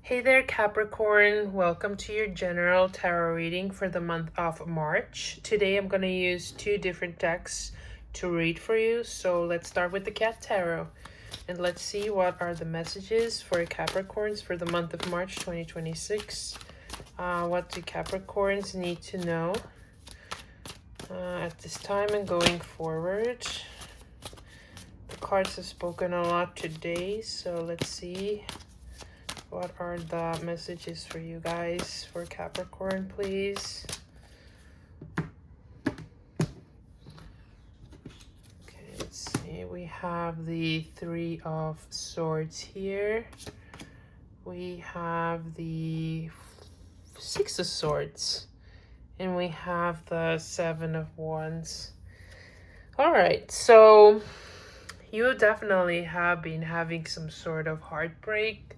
Hey there, Capricorn. Welcome to your general tarot reading for the month of March. Today I'm going to use two different decks to read for you. So let's start with the Cat Tarot. And let's see what are the messages for Capricorns for the month of March 2026. What do Capricorns need to know at this time and going forward? The cards have spoken a lot today, so let's see. What are the messages for you guys for Capricorn, please? Okay, let's see. We have the Three of Swords here. We have the Six of Swords. And we have the Seven of Wands. All right, so you definitely have been having some sort of heartbreak.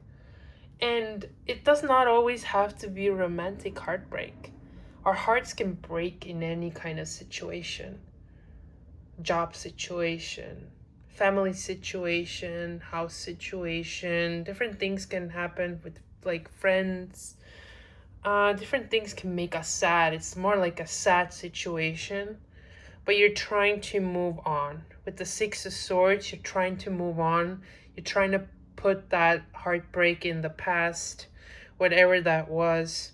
And it does not always have to be romantic heartbreak. Our hearts can break in any kind of situation. Job situation, family situation, house situation. Different things can happen with like friends. Different things can make us sad. It's more like a sad situation. But you're trying to move on. With the Six of Swords, you're trying to move on. You're trying to put that heartbreak in the past, whatever that was.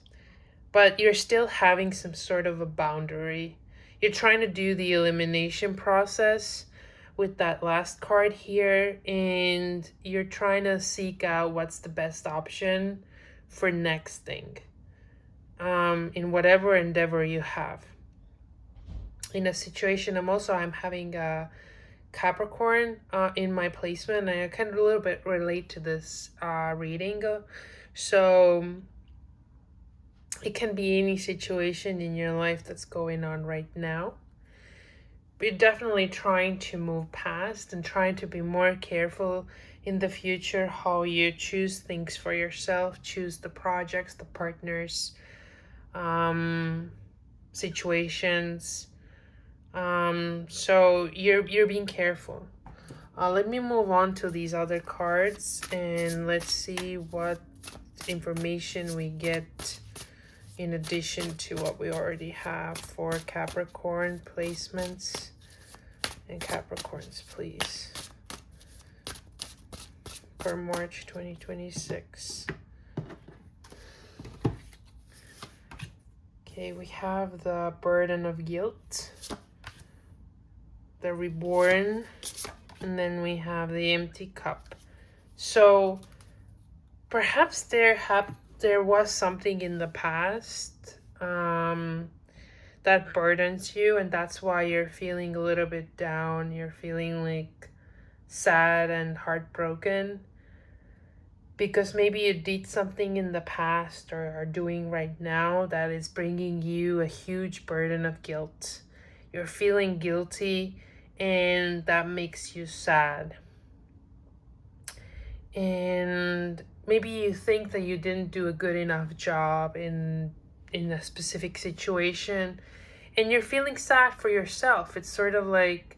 But you're still having some sort of a boundary. You're trying to do the elimination process with that last card here, and you're trying to seek out what's the best option for next thing in whatever endeavor you have. In a situation, I'm having a Capricorn in my placement, and I can a little bit relate to this reading. So it can be any situation in your life that's going on right now. But you're definitely trying to move past and trying to be more careful in the future how you choose things for yourself, choose the projects, the partners, situations. So you're being careful. Let me move on to these other cards and let's see what information we get in addition to what we already have for Capricorn placements. And Capricorns, please, for March 2026. Okay, we have the burden of guilt, the reborn, and then we have the empty cup. So perhaps there was something in the past that burdens you, and that's why you're feeling a little bit down. You're feeling like sad and heartbroken because maybe you did something in the past or are doing right now that is bringing you a huge burden of guilt. You're feeling guilty and that makes you sad. And maybe you think that you didn't do a good enough job in a specific situation, and you're feeling sad for yourself. It's sort of like,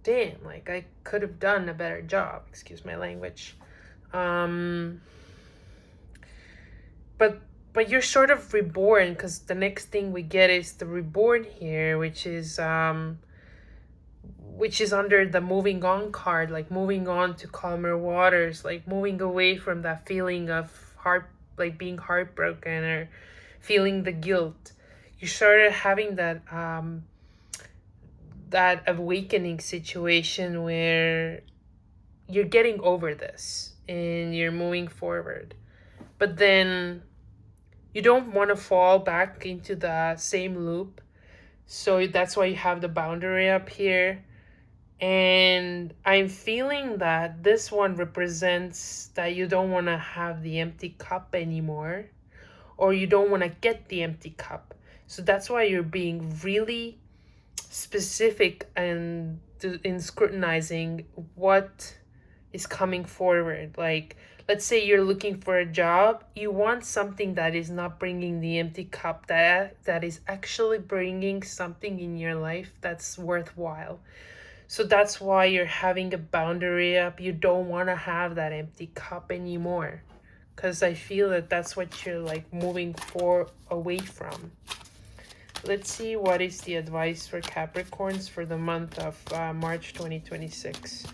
damn, like I could have done a better job. Excuse my language. But you're sort of reborn, because the next thing we get is the reborn here, which is under the moving on card, like moving on to calmer waters, like moving away from that feeling of like being heartbroken or feeling the guilt. You started having that that awakening situation where you're getting over this and you're moving forward. But then you don't want to fall back into the same loop. So that's why you have the boundary up here. And I'm feeling that this one represents that you don't want to have the empty cup anymore, or you don't want to get the empty cup. So that's why you're being really specific and in scrutinizing what is coming forward. Like, let's say you're looking for a job, you want something that is not bringing the empty cup, that is actually bringing something in your life that's worthwhile. So that's why you're having a boundary up. You don't want to have that empty cup anymore, because I feel that that's what you're like moving away from. Let's see what is the advice for Capricorns for the month of March 2026.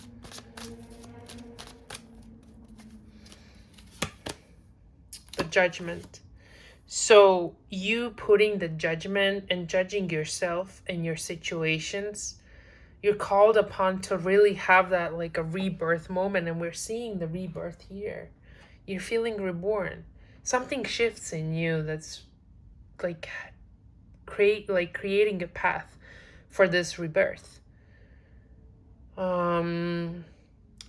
The Judgment. So you putting the judgment and judging yourself and your situations, you're called upon to really have that like a rebirth moment, and we're seeing the rebirth here. You're feeling reborn. Something shifts in you that's like creating a path for this rebirth. And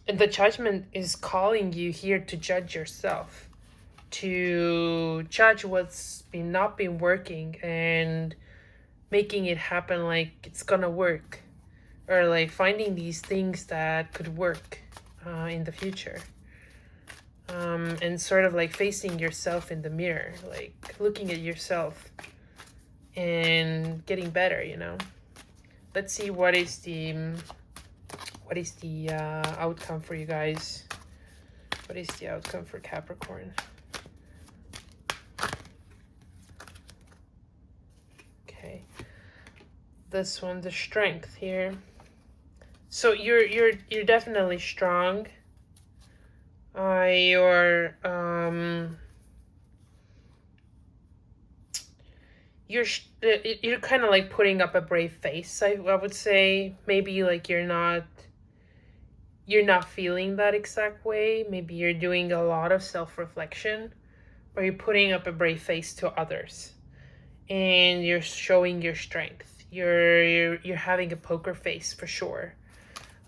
the Judgment is calling you here to judge yourself, to judge what's not been working and making it happen like it's gonna work, or like finding these things that could work in the future. And sort of like facing yourself in the mirror, like looking at yourself and getting better, you know. Let's see what is the outcome for you guys. What is the outcome for Capricorn? Okay, this one, the Strength here. So you're definitely strong. You're kind of like putting up a brave face. I would say maybe like you're not feeling that exact way. Maybe you're doing a lot of self-reflection, or you're putting up a brave face to others, and you're showing your strength. You're having a poker face for sure.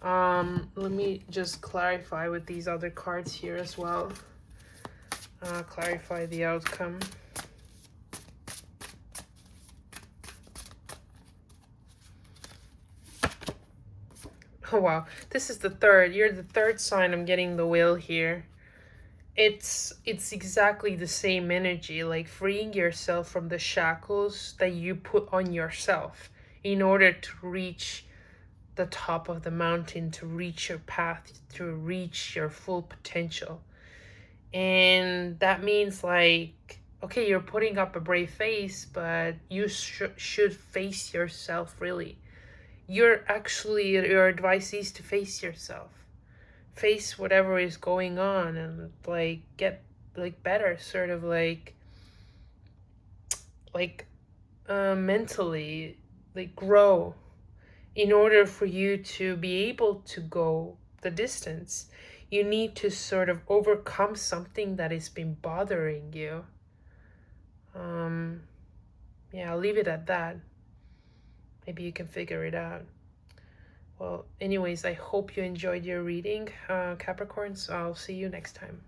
Let me just clarify with these other cards here as well. Clarify the outcome. Oh wow, this is the third. You're the third sign. I'm getting the Wheel here. It's exactly the same energy, like freeing yourself from the shackles that you put on yourself in order to reach the top of the mountain, to reach your path, to reach your full potential. And that means like, okay, you're putting up a brave face, but you should face yourself really. Your advice is to face yourself. Face whatever is going on and like get like better, sort of like mentally, like grow, in order for you to be able to go the distance. You need to sort of overcome something that has been bothering you. Yeah, I'll leave it at that. Maybe you can figure it out. Well, anyways, I hope you enjoyed your reading, Capricorns. I'll see you next time.